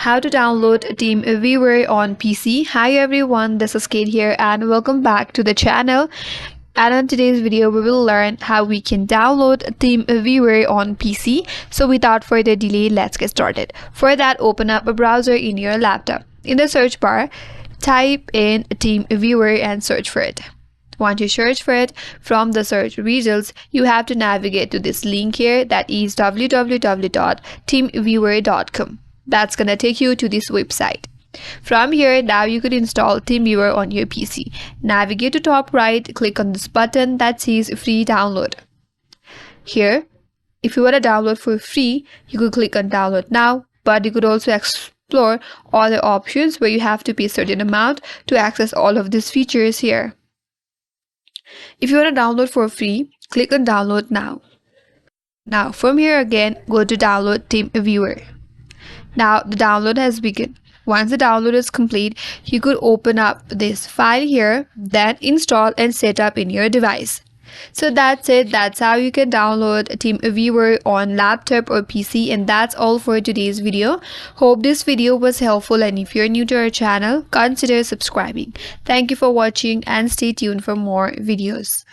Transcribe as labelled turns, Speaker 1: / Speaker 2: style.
Speaker 1: How to download TeamViewer on PC. Hi everyone, this is Kate here and welcome back to the channel. And in today's video, we will learn how we can download TeamViewer on PC. So without further delay, let's get started. For that, open up a browser in your laptop. In the search bar, type in TeamViewer and search for it. Once you search for it, from the search results, you have to navigate to this link here, that is www.teamviewer.com. That's gonna take you to this website. From here, now you could install TeamViewer on your PC. Navigate to top right, click on this button that says free download. Here, if you want to download for free, you could click on download now, but you could also explore other options where you have to pay a certain amount to access all of these features here. If you want to download for free, click on download now. Now from here again, go to download TeamViewer. Now the download has begun. Once the download is complete, you could open up this file here, then install and set up in your device. So that's it. That's how you can download TeamViewer on laptop or PC, and that's all for today's video. Hope this video was helpful, and if you're new to our channel, consider subscribing. Thank you for watching and stay tuned for more videos.